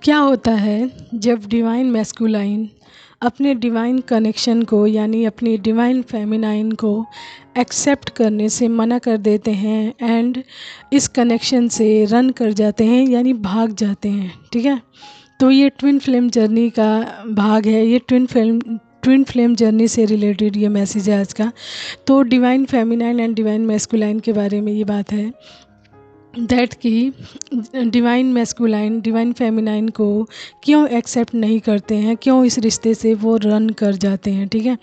क्या होता है जब डिवाइन मैस्कुलाइन अपने डिवाइन कनेक्शन को यानी अपनी डिवाइन फेमिनाइन को एक्सेप्ट करने से मना कर देते हैं एंड इस कनेक्शन से रन कर जाते हैं यानी भाग जाते हैं। ठीक है, तो ये ट्विन फ्लेम जर्नी का भाग है। ये ट्विन फ्लेम जर्नी से रिलेटेड ये मैसेज है आज का। तो divine feminine and divine masculine के बारे में ये बात है दैट कि डिवाइन मैस्कुलाइन डिवाइन फेमिनाइन को क्यों एक्सेप्ट नहीं करते हैं, क्यों इस रिश्ते से वो रन कर जाते हैं। ठीक है,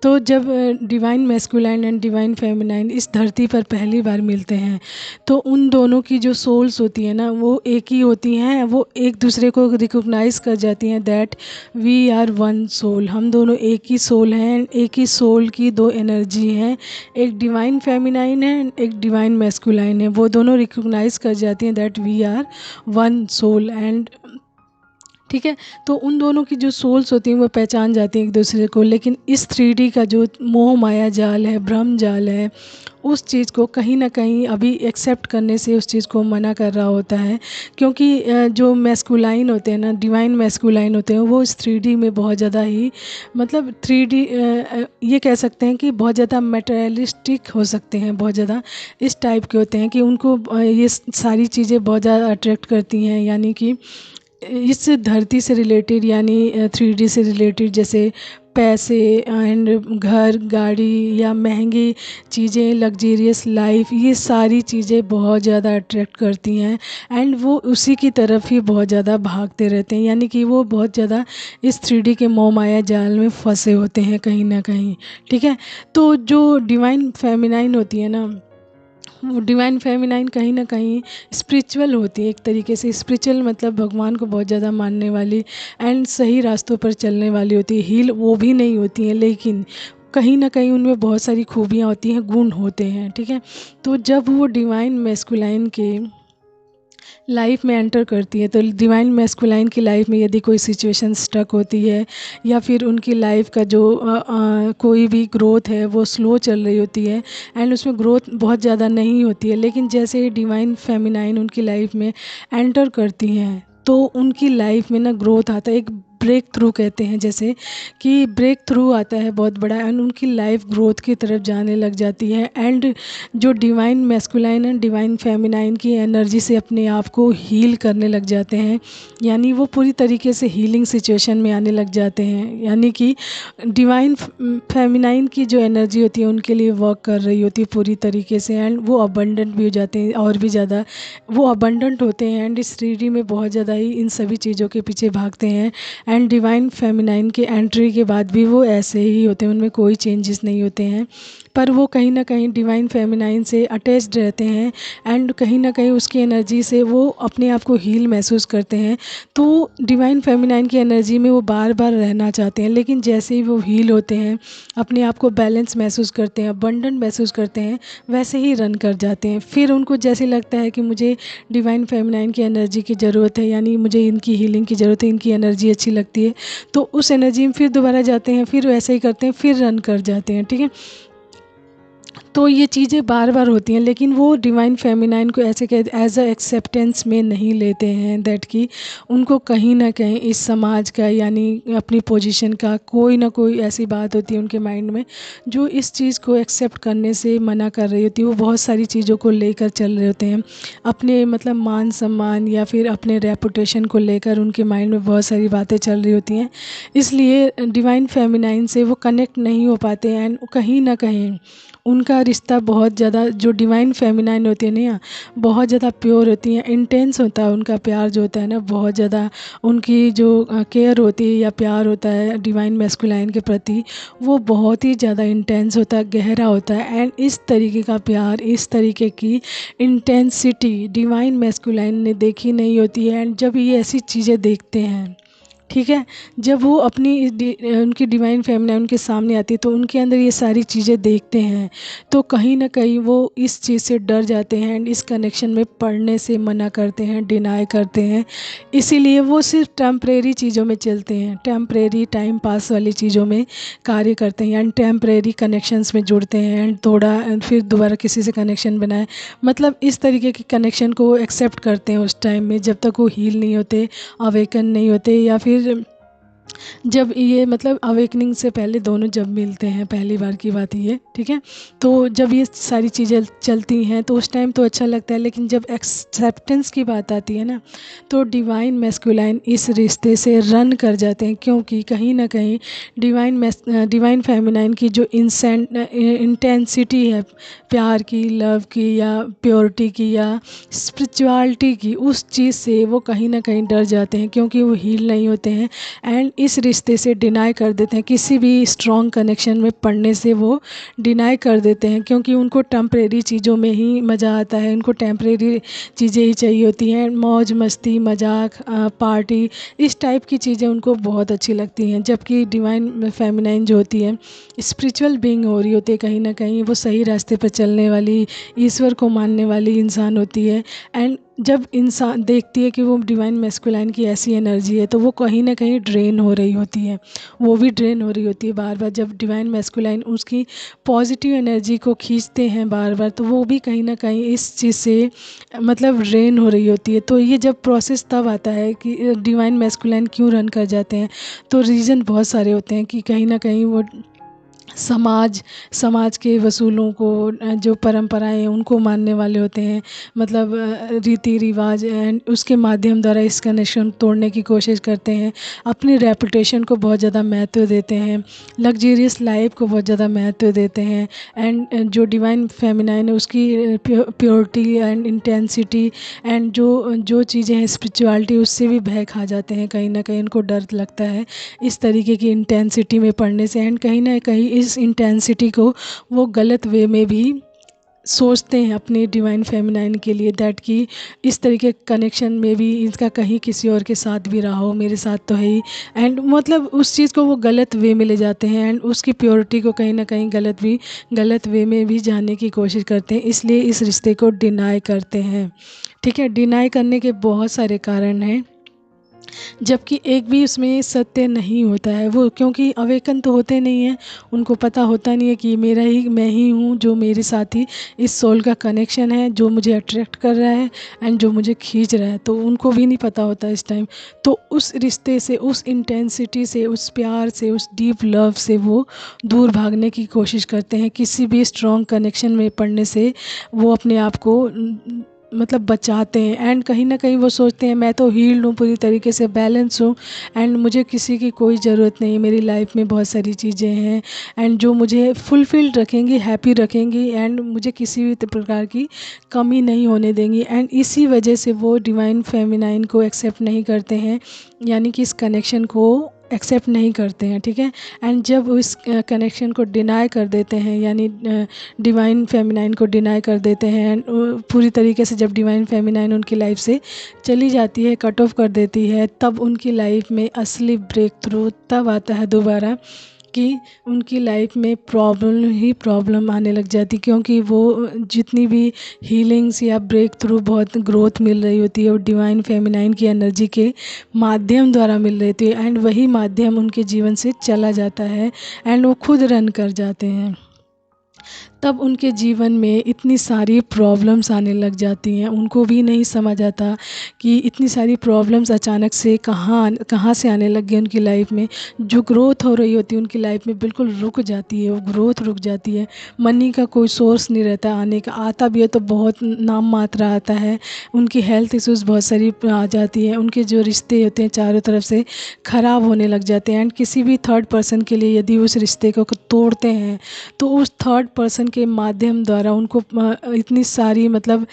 तो जब divine masculine and divine feminine इस धरती पर पहली बार मिलते हैं तो उन दोनों की जो सोल्स होती हैं ना वो एक ही होती हैं। वो एक दूसरे को रिकॉग्नाइज कर जाती हैं that we are one soul, हम दोनों एक ही सोल हैं। एक ही सोल की दो एनर्जी हैं, एक डिवाइन फेमिनाइन है, एक डिवाइन मैस्कुलाइन है। वो दोनों रिकॉग्नाइज कर जाती हैं that we are one soul and ठीक है, तो उन दोनों की जो सोल्स होती हैं वो पहचान जाती हैं एक दूसरे को। लेकिन इस 3D का जो मोह माया जाल है, भ्रम जाल है, उस चीज़ को कहीं ना कहीं अभी एक्सेप्ट करने से उस चीज़ को मना कर रहा होता है। क्योंकि जो मैस्कुलाइन होते हैं ना, डिवाइन मैस्कुलाइन होते हैं, वो इस 3D में बहुत ज़्यादा ही मतलब 3D ये कह सकते हैं कि बहुत ज़्यादा मटेरियलिस्टिक हो सकते हैं, बहुत ज़्यादा इस टाइप के होते हैं कि उनको ये सारी चीज़ें बहुत ज़्यादा अट्रैक्ट करती हैं। यानी कि इस धरती से रिलेटेड यानी 3D से रिलेटेड, जैसे पैसे एंड घर गाड़ी या महंगी चीज़ें, लग्जेरियस लाइफ, ये सारी चीज़ें बहुत ज़्यादा अट्रैक्ट करती हैं एंड वो उसी की तरफ ही बहुत ज़्यादा भागते रहते हैं। यानी कि वो बहुत ज़्यादा इस 3D के मोह माया जाल में फंसे होते हैं कहीं ना कहीं। ठीक है, तो जो डिवाइन फेमिनाइन होती है ना, वो डिवाइन फेमिनाइन कहीं ना कहीं स्पिरिचुअल होती है। एक तरीके से स्पिरिचुअल मतलब भगवान को बहुत ज़्यादा मानने वाली एंड सही रास्तों पर चलने वाली होती है। हील वो भी नहीं होती हैं, लेकिन कहीं ना कहीं उनमें बहुत सारी खूबियाँ होती हैं, गुण होते हैं। ठीक है, तो जब वो डिवाइन मैस्कुलाइन के लाइफ में एंटर करती है तो डिवाइन मैस्कुलाइन की लाइफ में यदि कोई सिचुएशन स्टक होती है या फिर उनकी लाइफ का जो कोई भी ग्रोथ है वो स्लो चल रही होती है एंड उसमें ग्रोथ बहुत ज़्यादा नहीं होती है, लेकिन जैसे ही डिवाइन फेमिनाइन उनकी लाइफ में एंटर करती हैं तो उनकी लाइफ में ना ग्रोथ आता है, एक ब्रेक थ्रू कहते हैं, जैसे कि ब्रेक थ्रू आता है बहुत बड़ा एंड उनकी लाइफ ग्रोथ की तरफ जाने लग जाती है एंड जो divine masculine and divine feminine की एनर्जी से अपने आप को हील करने लग जाते हैं। यानी वो पूरी तरीके से हीलिंग सिचुएशन में आने लग जाते हैं। यानी कि डिवाइन फेमिनाइन की जो एनर्जी होती है उनके लिए वर्क कर रही होती है पूरी तरीके से एंड वो अबंडेंट भी हो जाते हैं और भी ज़्यादा वो अबंडेंट होते हैं एंड इस 3D में बहुत ज़्यादा ही इन सभी चीज़ों के पीछे भागते हैं। एंड डिवाइन फेमिनाइन के एंट्री के बाद भी वो ऐसे ही होते हैं, उनमें कोई चेंजेस नहीं होते हैं, पर वो कहीं ना कहीं डिवाइन फेमिनाइन से अटैच्ड रहते हैं एंड कहीं ना कहीं उसकी एनर्जी से वो अपने आप को हील महसूस करते हैं। तो डिवाइन फेमिनाइन की एनर्जी में वो बार बार रहना चाहते हैं, लेकिन जैसे ही वो हील होते हैं, अपने आप को बैलेंस महसूस करते हैं, अबंडेंट महसूस करते हैं, वैसे ही रन कर जाते हैं। फिर उनको जैसे लगता है कि मुझे डिवाइन फेमिनाइन की एनर्जी की ज़रूरत है, यानी मुझे इनकी हीलिंग की ज़रूरत है, इनकी एनर्जी अच्छी लगती है, तो उस एनर्जी में फिर दोबारा जाते हैं, फिर वैसे ही करते हैं, फिर रन कर जाते हैं। ठीक है, तो ये चीज़ें बार बार होती हैं, लेकिन वो डिवाइन फेमिनाइन को ऐसे कह एज अ एक्सेप्टेंस में नहीं लेते हैं दैट कि उनको कहीं ना कहीं इस समाज का यानी अपनी पोजीशन का कोई ना कोई ऐसी बात होती है उनके माइंड में जो इस चीज़ को एक्सेप्ट करने से मना कर रही होती है। वो बहुत सारी चीज़ों को लेकर चल रहे होते हैं, अपने मतलब मान सम्मान या फिर अपने रेपुटेशन को लेकर उनके माइंड में बहुत सारी बातें चल रही होती हैं। इसलिए डिवाइन फेमिनाइन से वो कनेक्ट नहीं हो पाते हैं एंड कहीं ना कहीं उनका रिश्ता बहुत ज़्यादा जो डिवाइन फेमिनाइन होती है ना बहुत ज़्यादा प्योर होती हैं, इंटेंस होता है उनका प्यार जो होता है ना, बहुत ज़्यादा उनकी जो केयर होती है या प्यार होता है डिवाइन मैस्कुलाइन के प्रति वो बहुत ही ज़्यादा इंटेंस होता है, गहरा होता है एंड इस तरीके का प्यार, इस तरीके की इंटेंसिटी डिवाइन मैस्कुलाइन ने देखी नहीं होती है। एंड जब ये ऐसी चीज़ें देखते हैं ठीक है। जब वो उनकी डिवाइन फेमिनाइन उनके सामने आती है तो उनके अंदर ये सारी चीज़ें देखते हैं, तो कहीं न कहीं वो इस चीज़ से डर जाते हैं एंड इस कनेक्शन में पढ़ने से मना करते हैं, डिनाई करते हैं। इसीलिए वो सिर्फ़ टेम्परेरी चीज़ों में चलते हैं, टेम्परेरी टाइम पास वाली चीज़ों में कार्य करते हैं एंड टेम्परेरी कनेक्शंस में जुड़ते हैं एंड थोड़ा फिर दोबारा किसी से कनेक्शन बनाए, मतलब इस तरीके के कनेक्शन को एक्सेप्ट करते हैं उस टाइम में, जब तक वो हील नहीं होते, अवेकन नहीं होते, या फिर जब ये मतलब अवेकनिंग से पहले दोनों जब मिलते हैं, पहली बार की बात ये, ठीक है। तो जब ये सारी चीज़ें चलती हैं तो उस टाइम तो अच्छा लगता है, लेकिन जब एक्सेप्टेंस की बात आती है ना, तो डिवाइन मैस्कुलाइन इस रिश्ते से रन कर जाते हैं, क्योंकि कहीं ना कहीं डिवाइन फेमिनाइन की जो इंटेंसिटी है प्यार की, लव की, या प्योरिटी की, या स्पिरिचुअलिटी की, उस चीज़ से वो कहीं ना कहीं डर जाते हैं, क्योंकि वो हील नहीं होते हैं एंड इस रिश्ते से डिनाई कर देते हैं। किसी भी स्ट्रॉन्ग कनेक्शन में पढ़ने से वो डिनाई कर देते हैं, क्योंकि उनको टेम्परेरी चीज़ों में ही मज़ा आता है, उनको टेम्परेरी चीज़ें ही चाहिए होती हैं, मौज मस्ती, मजाक, पार्टी, इस टाइप की चीज़ें उनको बहुत अच्छी लगती हैं। जबकि डिवाइन फेमिनाइन जो होती है स्पिरिचुअल बीइंग हो रही होती है, कहीं ना कहीं वो सही रास्ते पर चलने वाली, ईश्वर को मानने वाली इंसान होती है। एंड जब इंसान देखती है कि वो डिवाइन मैस्कुलाइन की ऐसी एनर्जी है, तो वो कहीं ना कहीं ड्रेन हो रही होती है, वो भी ड्रेन हो रही होती है बार बार। जब डिवाइन मैस्कुलाइन उसकी पॉजिटिव एनर्जी को खींचते हैं बार बार, तो वो भी कहीं ना कहीं इस चीज़ से मतलब ड्रेन हो रही होती है। तो ये जब प्रोसेस तब आता है कि डिवाइन मैस्कुलाइन क्यों रन कर जाते हैं, तो रीज़न बहुत सारे होते हैं कि कहीं ना कहीं वो समाज के वसूलों को, जो परंपराएं हैं उनको मानने वाले होते हैं, मतलब रीति रिवाज, एंड उसके माध्यम द्वारा इस कनेक्शन तोड़ने की कोशिश करते हैं। अपनी रेपुटेशन को बहुत ज़्यादा महत्व देते हैं, लग्जरियस लाइफ को बहुत ज़्यादा महत्व देते हैं। एंड जो डिवाइन फेमिनाइन है उसकी प्योरिटी एंड इंटेंसिटी एंड जो जो चीज़ें हैं स्पिरिचुअलिटी, उससे भी भय खा जाते हैं, कहीं ना कहीं उनको डर लगता है इस तरीके की इंटेंसिटी में पढ़ने से। एंड कहीं ना कहीं इस इंटेंसिटी को वो गलत वे में भी सोचते हैं अपने डिवाइन फेमिनाइन के लिए, दैट कि इस तरीके कनेक्शन में भी इसका कहीं किसी और के साथ भी रहा हो, मेरे साथ तो है ही। एंड मतलब उस चीज़ को वो गलत वे में ले जाते हैं एंड उसकी प्योरिटी को कहीं ना कहीं गलत वे में भी जाने की कोशिश करते हैं, इसलिए इस रिश्ते को डिनाई करते हैं। ठीक है, डिनाई करने के बहुत सारे कारण हैं, जबकि एक भी उसमें सत्य नहीं होता है। वो क्योंकि अवेकन तो होते नहीं हैं, उनको पता होता नहीं है कि मैं ही हूँ जो मेरे साथ ही इस सोल का कनेक्शन है, जो मुझे अट्रैक्ट कर रहा है एंड जो मुझे खींच रहा है, तो उनको भी नहीं पता होता इस टाइम। तो उस रिश्ते से, उस इंटेंसिटी से, उस प्यार से, उस डीप लव से वो दूर भागने की कोशिश करते हैं। किसी भी स्ट्रॉन्ग कनेक्शन में पड़ने से वो अपने आप को मतलब बचाते हैं एंड कहीं ना कहीं वो सोचते हैं मैं तो हील्ड हूँ, पूरी तरीके से बैलेंस हूँ एंड मुझे किसी की कोई ज़रूरत नहीं है, मेरी लाइफ में बहुत सारी चीज़ें हैं एंड जो मुझे फुलफिल्ड रखेंगी, हैप्पी रखेंगी एंड मुझे किसी भी प्रकार की कमी नहीं होने देंगी। एंड इसी वजह से वो डिवाइन फेमिनाइन को एक्सेप्ट नहीं करते हैं, यानी कि इस कनेक्शन को एक्सेप्ट नहीं करते हैं। ठीक है, एंड जब वो इस कनेक्शन को डिनाई कर देते हैं, यानी डिवाइन फेमिनाइन को डिनाई कर देते हैं एंड पूरी तरीके से जब डिवाइन फेमिनाइन उनकी लाइफ से चली जाती है, कट ऑफ कर देती है, तब उनकी लाइफ में असली ब्रेक थ्रू तब आता है दोबारा कि उनकी लाइफ में प्रॉब्लम आने लग जाती, क्योंकि वो जितनी भी हीलिंग्स या ब्रेक थ्रू बहुत ग्रोथ मिल रही होती है वो डिवाइन फेमिनाइन की एनर्जी के माध्यम द्वारा मिल रही थी एंड वही माध्यम उनके जीवन से चला जाता है एंड वो खुद रन कर जाते हैं। तब उनके जीवन में इतनी सारी प्रॉब्लम्स आने लग जाती हैं, उनको भी नहीं समझ आता कि इतनी सारी प्रॉब्लम्स अचानक से कहाँ से आने लग गई उनकी लाइफ में। जो ग्रोथ हो रही होती है उनकी लाइफ में बिल्कुल रुक जाती है, वो ग्रोथ रुक जाती है। मनी का कोई सोर्स नहीं रहता आने का, आता भी है तो बहुत नाम मात्रा आता है। उनकी हेल्थ इश्यूज़ बहुत सारी आ जाती है, उनके जो रिश्ते होते हैं चारों तरफ से ख़राब होने लग जाते हैं एंड किसी भी थर्ड पर्सन के लिए यदि उस रिश्ते को तोड़ते हैं तो उस थर्ड पर्सन के माध्यम द्वारा उनको इतनी सारी मतलब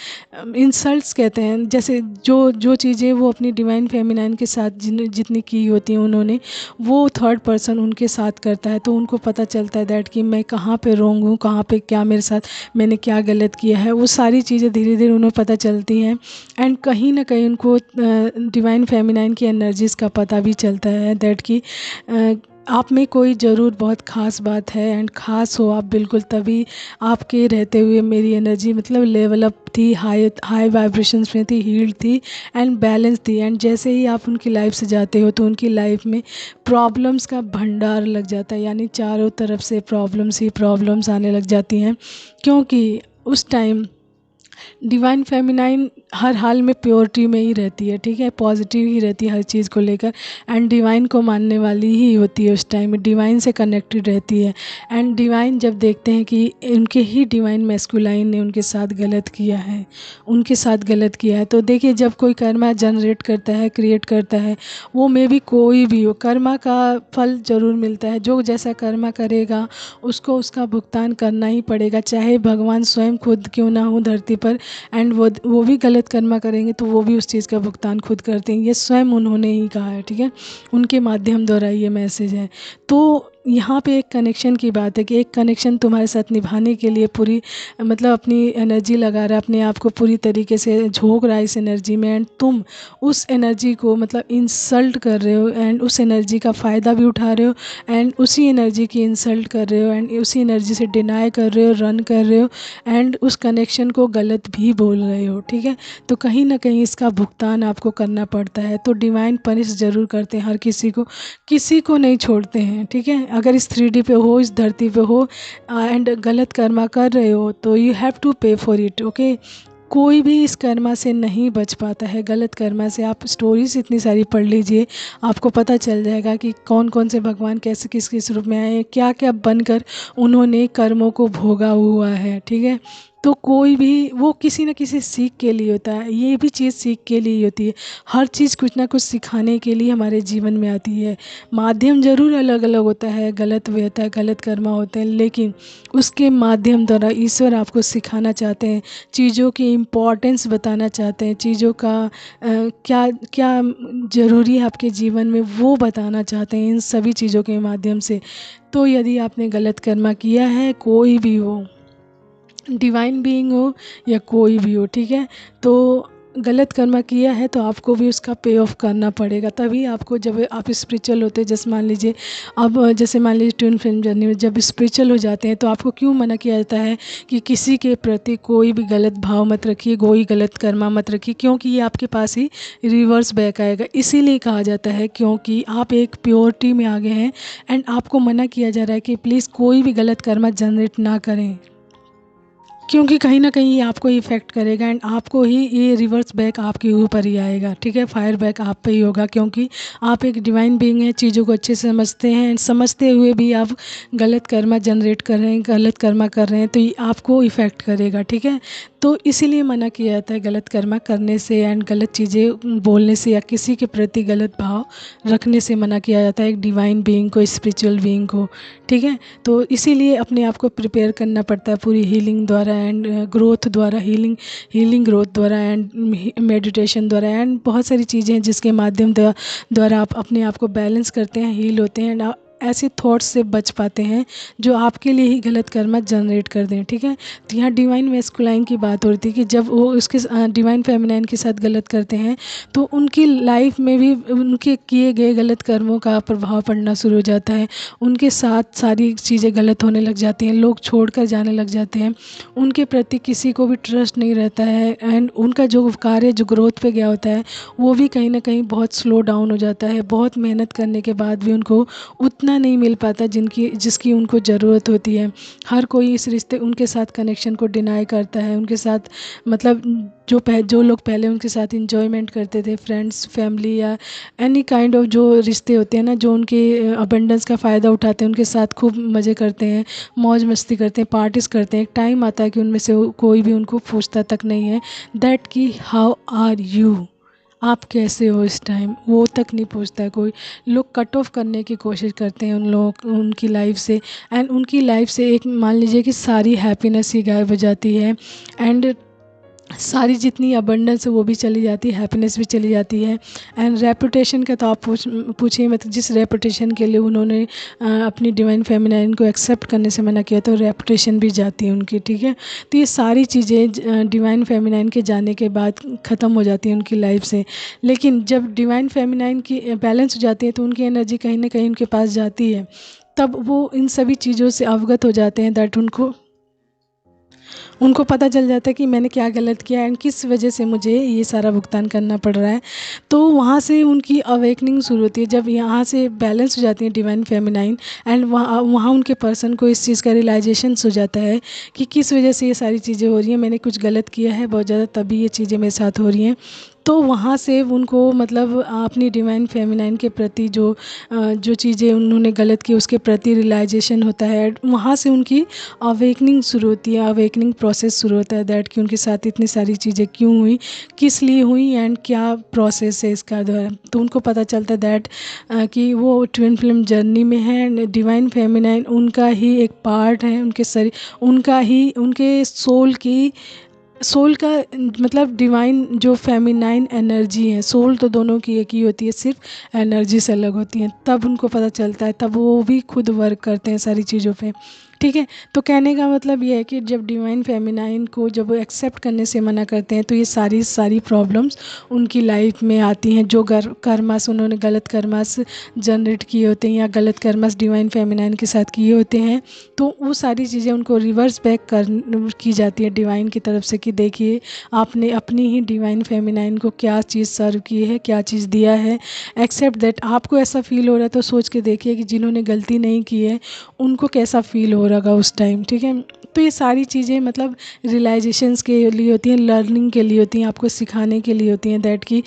इंसल्ट्स कहते हैं, जैसे जो जो चीज़ें वो अपनी डिवाइन फेमिनाइन के साथ जितनी की होती हैं उन्होंने, वो थर्ड पर्सन उनके साथ करता है, तो उनको पता चलता है दैट कि मैं कहाँ पे रॉन्ग हूँ, कहाँ पे क्या मेरे साथ मैंने क्या गलत किया है, वो सारी चीज़ें धीरे धीरे उन्हें पता चलती हैं। एंड कहीं ना कहीं उनको डिवाइन फेमिनाइन की एनर्जीज़ का पता भी चलता है दैट कि आप में कोई ज़रूर बहुत ख़ास बात है एंड ख़ास हो आप बिल्कुल, तभी आपके रहते हुए मेरी एनर्जी मतलब लेवल अप थी, हाई हाई वाइब्रेशंस में थी, हील्ड थी एंड बैलेंस थी। एंड जैसे ही आप उनकी लाइफ से जाते हो तो उनकी लाइफ में प्रॉब्लम्स का भंडार लग जाता है, यानी चारों तरफ से प्रॉब्लम्स ही प्रॉब्लम्स आने लग जाती हैं, क्योंकि उस टाइम डिवाइन फेमिनाइन हर हाल में प्योरिटी में ही रहती है, ठीक है, पॉजिटिव ही रहती है हर चीज़ को लेकर, एंड डिवाइन को मानने वाली ही होती है, उस टाइम में डिवाइन से कनेक्टेड रहती है। एंड डिवाइन जब देखते हैं कि उनके ही डिवाइन मैस्कुलाइन ने उनके साथ गलत किया है, उनके साथ गलत किया है, तो देखिए जब कोई कर्मा जनरेट करता है, क्रिएट करता है, वो मे भी कोई भी हो, कर्मा का फल ज़रूर मिलता है। जो जैसा कर्मा करेगा उसको उसका भुगतान करना ही पड़ेगा, चाहे भगवान स्वयं खुद क्यों ना हो धरती पर, एंड वो भी गलत कर्मा करेंगे तो वो भी उस चीज़ का भुगतान खुद करते हैं। ये स्वयं उन्होंने ही कहा है, ठीक है, उनके माध्यम द्वारा ये मैसेज है। तो यहाँ पे एक कनेक्शन की बात है कि एक कनेक्शन तुम्हारे साथ निभाने के लिए पूरी मतलब अपनी एनर्जी लगा रहा है, अपने आप को पूरी तरीके से झोंक रहा है इस एनर्जी में, एंड तुम उस एनर्जी को मतलब इंसल्ट कर रहे हो एंड उस एनर्जी का फ़ायदा भी उठा रहे हो, एंड उसी एनर्जी की इंसल्ट कर रहे हो, एंड उसी एनर्जी से डिनाई कर रहे हो, रन कर रहे हो, एंड उस कनेक्शन को गलत भी बोल रहे हो, ठीक है। तो कहीं ना कहीं इसका भुगतान आपको करना पड़ता है। तो डिवाइन पनिश ज़रूर करते हैं हर किसी को नहीं छोड़ते हैं, ठीक है। अगर इस 3D पे हो, इस धरती पे हो एंड गलत कर्मा कर रहे हो तो यू हैव टू पे फॉर इट, ओके। कोई भी इस कर्मा से नहीं बच पाता है, गलत कर्मा से। आप स्टोरीज इतनी सारी पढ़ लीजिए, आपको पता चल जाएगा कि कौन कौन से भगवान कैसे किस किस रूप में आए हैं, क्या क्या बनकर उन्होंने कर्मों को भोगा हुआ है, ठीक है। तो कोई भी वो किसी न किसी सीख के लिए होता है, ये भी चीज़ सीख के लिए ही होती है। हर चीज़ कुछ ना कुछ सिखाने के लिए हमारे जीवन में आती है। माध्यम ज़रूर अलग अलग होता है, गलत भी होता है, गलत कर्मा होते हैं, लेकिन उसके माध्यम द्वारा ईश्वर आपको सिखाना चाहते हैं, चीज़ों की इम्पोर्टेंस बताना चाहते हैं, चीज़ों का क्या क्या ज़रूरी है आपके जीवन में वो बताना चाहते हैं इन सभी चीज़ों के माध्यम से। तो यदि आपने गलत कर्मा किया है, कोई भी हो, डिवाइन बीइंग हो या कोई भी हो, ठीक है, तो गलत कर्मा किया है तो आपको भी उसका पे ऑफ करना पड़ेगा। तभी आपको, जब आप स्पिरिचुअल होते हैं, जैसे मान लीजिए अब जैसे मान लीजिए ट्विन फ्लेम जर्नी में जब स्पिरिचुअल हो जाते हैं तो आपको क्यों मना किया जाता है कि किसी के प्रति कोई भी गलत भाव मत रखिए, कोई गलत कर्मा मत रखिए, क्योंकि ये आपके पास ही रिवर्स बैक आएगा। इसीलिए कहा जाता है क्योंकि आप एक प्योरिटी में आ गए हैं, एंड आपको मना किया जा रहा है कि प्लीज़ कोई भी गलत कर्मा जनरेट ना करें, क्योंकि कहीं ना कहीं ये आपको इफ़ेक्ट करेगा एंड आपको ही ये रिवर्स बैक आपके ऊपर ही आएगा, ठीक है। फायर बैक आप पे ही होगा, क्योंकि आप एक डिवाइन बीइंग हैं, चीज़ों को अच्छे से समझते हैं, एंड समझते हुए भी आप गलत कर्मा जनरेट कर रहे हैं, गलत कर्मा कर रहे हैं, तो ये आपको इफ़ेक्ट करेगा, ठीक है। तो इसीलिए मना किया जाता है गलत कर्मा करने से एंड गलत चीज़ें बोलने से या किसी के प्रति गलत भाव रखने से मना किया जाता है एक डिवाइन बीइंग को, स्पिरिचुअल बीइंग को, ठीक है। तो इसीलिए अपने आप को प्रिपेयर करना पड़ता है पूरी हीलिंग द्वारा एंड ग्रोथ द्वारा, हीलिंग ग्रोथ द्वारा एंड मेडिटेशन द्वारा एंड बहुत सारी चीज़ें हैं जिसके माध्यम द्वारा आप अपने आप को बैलेंस करते हैं, हील होते हैं एंड ऐसे थॉट्स से बच पाते हैं जो आपके लिए ही गलत कर्मा जनरेट कर दें, ठीक है। तो यहाँ डिवाइन मैस्कुलाइन की बात हो रही थी कि जब वो उसके डिवाइन फेमिनाइन के साथ गलत करते हैं तो उनकी लाइफ में भी उनके किए गए गलत कर्मों का प्रभाव पड़ना शुरू हो जाता है, उनके साथ सारी चीज़ें गलत होने लग जाती हैं, लोग छोड़कर जाने लग जाते हैं, उनके प्रति किसी को भी ट्रस्ट नहीं रहता है, एंड उनका जो कार्य जो ग्रोथ पे गया होता है वो भी कहीं ना कहीं बहुत स्लो डाउन हो जाता है। बहुत मेहनत करने के बाद भी उनको उतना नहीं मिल पाता जिसकी उनको ज़रूरत होती है। हर कोई इस रिश्ते उनके साथ कनेक्शन को डिनाई करता है, उनके साथ मतलब जो लोग पहले उनके साथ इंजॉयमेंट करते थे, फ्रेंड्स, फैमिली या एनी काइंड ऑफ जो रिश्ते होते हैं ना, जो उनके अबंडेंस का फ़ायदा उठाते हैं, उनके साथ खूब मज़े करते हैं, मौज मस्ती करते हैं, पार्टीज़ करते हैं। एक टाइम आता है कि उनमें से कोई भी उनको पूछता तक नहीं है दैट कि हाउ आर यू, आप कैसे हो इस टाइम, वो तक नहीं पूछता है कोई। लोग कट ऑफ करने की कोशिश करते हैं उन लोगों उनकी लाइफ से, एंड उनकी लाइफ से एक मान लीजिए कि सारी हैप्पीनेस ही गायब हो जाती है, एंड सारी जितनी अबंडेंस है वो भी चली जाती है, हैप्पीनेस भी चली जाती है। एंड रेपुटेशन का तो आप पूछिए मत, जिस रेपुटेशन के लिए उन्होंने अपनी डिवाइन फेमिनाइन को एक्सेप्ट करने से मना किया, तो रेपुटेशन भी जाती है उनकी, ठीक है। तो ये सारी चीज़ें डिवाइन फेमिनाइन के जाने के बाद ख़त्म हो जाती हैं उनकी लाइफ से। लेकिन जब डिवाइन फेमिनाइन की बैलेंस हो जाती है तो उनकी एनर्जी कहीं ना कहीं उनके पास जाती है, तब वो इन सभी चीज़ों से अवगत हो जाते हैं, दैट उनको पता चल जाता है कि मैंने क्या गलत किया एंड किस वजह से मुझे ये सारा भुगतान करना पड़ रहा है। तो वहाँ से उनकी अवेकनिंग शुरू होती है, जब यहाँ से बैलेंस हो जाती है डिवाइन फेमिनाइन, एंड वहाँ वहाँ उनके पर्सन को इस चीज़ का रियलाइजेशन हो जाता है कि किस वजह से ये सारी चीज़ें हो रही हैं, मैंने कुछ गलत किया है बहुत ज़्यादा, तभी ये चीज़ें मेरे साथ हो रही हैं। तो वहाँ से उनको मतलब अपनी डिवाइन फेमिनाइन के प्रति जो चीज़ें उन्होंने गलत की उसके प्रति रियलाइजेशन होता है। वहाँ से उनकी अवेकनिंग शुरू होती है, अवेकनिंग प्रोसेस शुरू होता है, दैट कि उनके साथ इतनी सारी चीज़ें क्यों हुई, किस लिए हुई, एंड क्या प्रोसेस है इसका द्वारा। तो उनको पता चलता है दैट कि वो ट्विन फ्लेम जर्नी में है, एंड डिवाइन फेमिनाइन उनका ही एक पार्ट है, उनके शरीर उनका ही, उनके सोल का मतलब डिवाइन जो फेमिनाइन एनर्जी है, सोल तो दोनों की एक ही होती है, सिर्फ एनर्जी से अलग होती है। तब उनको पता चलता है, तब वो भी खुद वर्क करते हैं सारी चीज़ों पे, ठीक है। तो कहने का मतलब ये है कि जब डिवाइन फेमिनाइन को जब वो एक्सेप्ट करने से मना करते हैं तो ये सारी प्रॉब्लम्स उनकी लाइफ में आती हैं, जो कर्मास उन्होंने गलत कर्मास जनरेट किए होते हैं या गलत कर्मास डिवाइन फेमिनाइन के साथ किए होते हैं, तो वो सारी चीज़ें उनको रिवर्स बैक की जाती है डिवाइन की तरफ से कि देखिए आपने अपनी ही डिवाइन फेमिनाइन को क्या चीज़ सर्व की है, क्या चीज़ दिया है, एक्सेप्ट दैट। आपको ऐसा फील हो रहा है तो सोच के देखिए कि जिन्होंने गलती नहीं की है उनको कैसा फील हो रहा उस टाइम, ठीक है। तो ये सारी चीज़ें मतलब रियलाइजेशंस के लिए होती हैं, लर्निंग के लिए होती हैं, आपको सिखाने के लिए होती हैं, दैट कि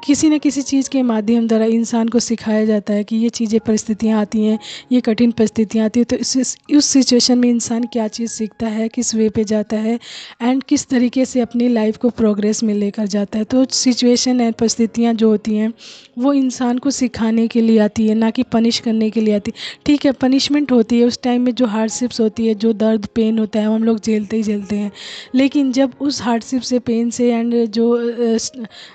किसी न किसी चीज़ के माध्यम द्वारा इंसान को सिखाया जाता है कि ये चीज़ें परिस्थितियाँ आती हैं, ये कठिन परिस्थितियाँ आती हैं, तो उस सिचुएशन में इंसान क्या चीज़ सीखता है, किस वे पे जाता है, एंड किस तरीके से अपनी लाइफ को प्रोग्रेस में लेकर जाता है। तो सिचुएशन एंड परिस्थितियाँ जो होती हैं वो इंसान को सिखाने के लिए आती है, ना कि पनिश करने के लिए आती है। ठीक है, पनिशमेंट होती है उस टाइम में, जो हार्डशिप्स होती है, जो दर्द पेन होता है, वो हम लोग झेलते ही झेलते हैं। लेकिन जब उस हार्डशिप से, पेन से, एंड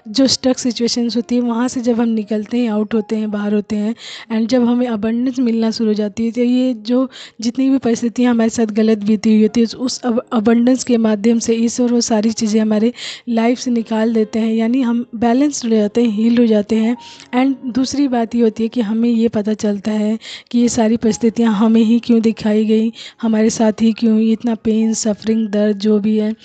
जो स्टक सिचुएशंस होती है वहाँ से जब हम निकलते हैं, आउट होते हैं, बाहर होते हैं, एंड जब हमें अबंडेंस मिलना शुरू हो जाती है, तो ये जो जितनी भी परिस्थितियाँ हमारे साथ गलत बीती हुई होती है उस अबंडेंस के माध्यम से ईश्वर वो सारी चीज़ें हमारे लाइफ से निकाल देते हैं, यानी हम बैलेंस्ड हो जाते हैं, हील हो जाते हैं। एंड दूसरी बात ये होती है कि हमें ये पता चलता है कि ये सारी परिस्थितियाँ हमें ही क्यों दिखाई गई, हमारे साथ ही क्यों, इतना पेन, सफरिंग, दर्द जो भी है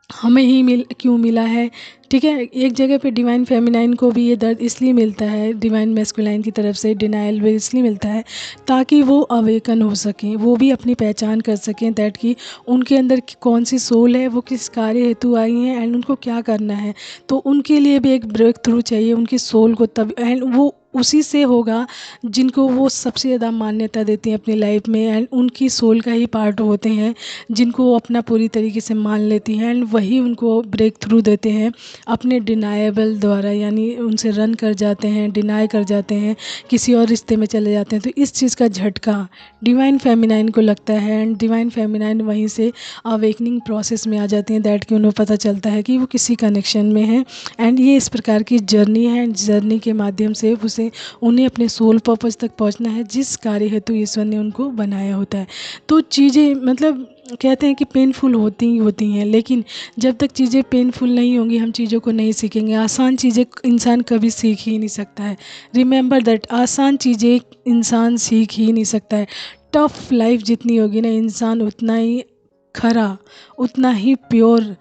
हमें ही क्यों मिला है, ठीक है। एक जगह पे डिवाइन फेमिनाइन को भी ये दर्द इसलिए मिलता है डिवाइन मैस्कुलाइन की तरफ से, डिनाइल भी इसलिए मिलता है ताकि वो अवेकन हो सकें, वो भी अपनी पहचान कर सकें, दैट कि उनके अंदर कौन सी सोल है, वो किस कार्य हेतु आई हैं, एंड उनको क्या करना है। तो उनके लिए भी एक ब्रेक थ्रू चाहिए उनकी सोल को, तब एंड वो उसी से होगा जिनको वो सबसे ज़्यादा मान्यता देती हैं अपनी लाइफ में, एंड उनकी सोल का ही पार्ट होते हैं जिनको वो अपना पूरी तरीके से मान लेती हैं, एंड वही उनको ब्रेक थ्रू देते हैं अपने डिनाएबल द्वारा, यानी उनसे रन कर जाते हैं, डिनाई कर जाते हैं, किसी और रिश्ते में चले जाते हैं। तो इस चीज़ का झटका डिवाइन फेमिनाइन को लगता है, एंड डिवाइन फेमिनाइन वहीं से अवेकनिंग प्रोसेस में आ जाती हैं, दैट कि उन्हें पता चलता है कि वो किसी कनेक्शन में है, एंड ये इस प्रकार की जर्नी है। जर्नी के माध्यम से उन्हें अपने सोल पर्पस तक पहुंचना है जिस कार्य हेतु ईश्वर ने उनको बनाया होता है। तो चीज़ें मतलब कहते हैं कि पेनफुल होती ही होती हैं, लेकिन जब तक चीज़ें पेनफुल नहीं होंगी हम चीज़ों को नहीं सीखेंगे। आसान चीज़ें इंसान कभी सीख ही नहीं सकता है, रिमेंबर दैट, आसान चीज़ें इंसान सीख ही नहीं सकता है। टफ लाइफ जितनी होगी ना, इंसान उतना ही खरा, उतना ही प्योर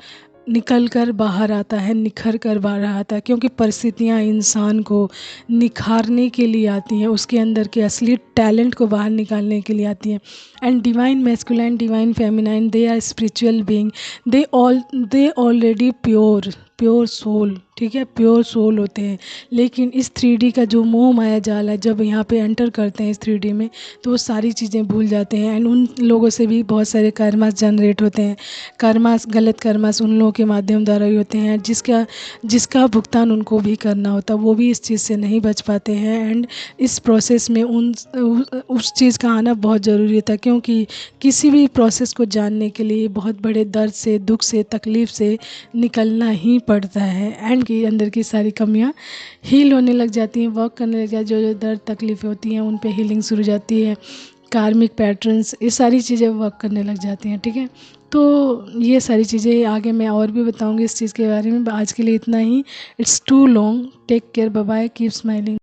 निकल कर बाहर आता है, निखर कर बाहर आता है, क्योंकि परिस्थितियाँ इंसान को निखारने के लिए आती हैं, उसके अंदर के असली टैलेंट को बाहर निकालने के लिए आती हैं। And divine masculine, divine feminine, they are spiritual being, they already pure pure soul, ठीक है, प्योर सोल होते हैं। लेकिन इस 3D का जो मोह माया जाल है, जब यहाँ पे एंटर करते हैं इस 3D में, तो वो सारी चीज़ें भूल जाते हैं। एंड उन लोगों से भी बहुत सारे कर्मास जनरेट होते हैं। कर्मास, गलत कर्मास उन लोगों के माध्यम द्वारा ही होते हैं, जिसका भुगतान उनको भी करना होता है। वो भी इस चीज़ से नहीं बच पाते हैं। एंड इस प्रोसेस में उस चीज़ का आना बहुत ज़रूरी था, क्योंकि किसी भी प्रोसेस को जानने के लिए बहुत बड़े दर्द से, दुख से, तकलीफ़ से निकलना ही पड़ता है। एंड के अंदर की सारी कमियां हील होने लग जाती हैं, वर्क करने लग जाती है। जो जो दर्द तकलीफ़ें होती हैं उन पे हीलिंग शुरू हो जाती है। कार्मिक पैटर्न्स, ये सारी चीज़ें वर्क करने लग जाती हैं, ठीक है। तो ये सारी चीज़ें आगे मैं और भी बताऊंगी इस चीज़ के बारे में। आज के लिए इतना ही। It's too long. Take care, bye bye, keep smiling.